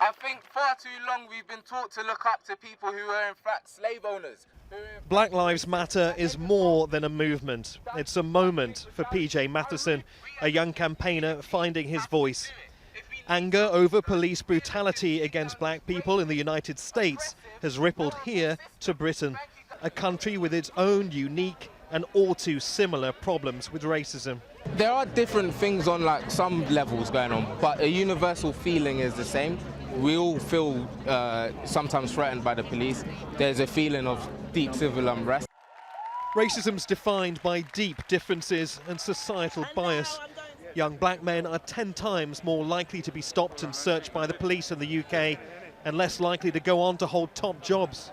I think far too long we've been taught to look up to people who are in fact slave owners. Black Lives Matter is more than a movement. It's a moment for PJ Matheson, a young campaigner finding his voice. Anger over police brutality against black people in the United States has rippled here to Britain, a country with its own unique and all too similar problems with racism. There are different things on like some levels going on, but a universal feeling is the same. We all feel sometimes threatened by the police. There's a feeling of deep civil unrest. Racism's defined by deep differences and societal bias. Young black men are 10 times more likely to be stopped and searched by the police in the UK and less likely to go on to hold top jobs.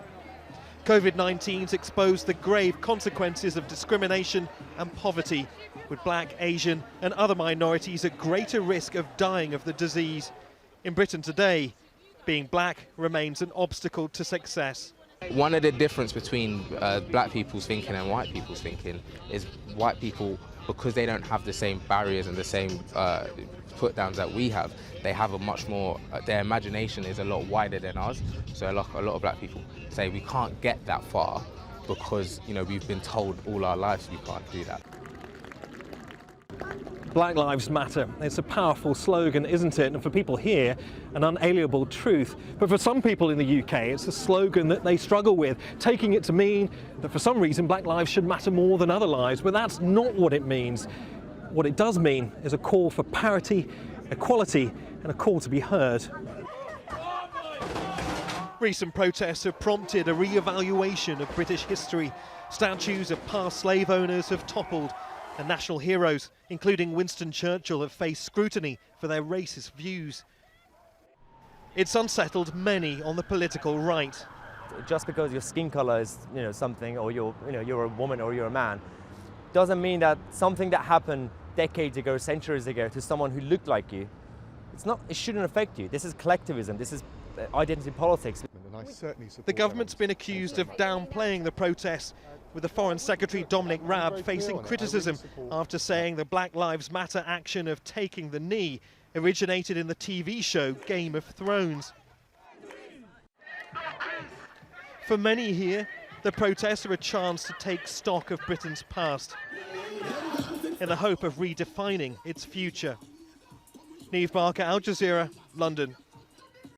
COVID-19's exposed the grave consequences of discrimination and poverty, with black, Asian and other minorities at greater risk of dying of the disease. In Britain today, being black remains an obstacle to success. One of the difference between black people's thinking and white people's thinking is white people, because they don't have the same barriers and the same put downs that we have, they have a much more, their imagination is a lot wider than ours. So a lot of black people say we can't get that far because, you know, we've been told all our lives we can't do that. Black Lives Matter. It's a powerful slogan, isn't it? And for people here, an unalienable truth. But for some people in the UK, it's a slogan that they struggle with, taking it to mean that for some reason black lives should matter more than other lives. But that's not what it means. What it does mean is a call for parity, equality, and a call to be heard. Recent protests have prompted a re-evaluation of British history. Statues of past slave owners have toppled, and national heroes, including Winston Churchill, have faced scrutiny for their racist views. It's unsettled many on the political right. Just because your skin color is, something, or you're a woman or you're a man, doesn't mean that something that happened decades ago, centuries ago, to someone who looked like you, it shouldn't affect you. This is collectivism. This is identity politics. The government's been accused of downplaying the protests, with the Foreign Secretary Dominic Raab facing criticism after saying the Black Lives Matter action of taking the knee originated in the TV show Game of Thrones. For many here, the protests are a chance to take stock of Britain's past in the hope of redefining its future. Neave, Aljazeera, London.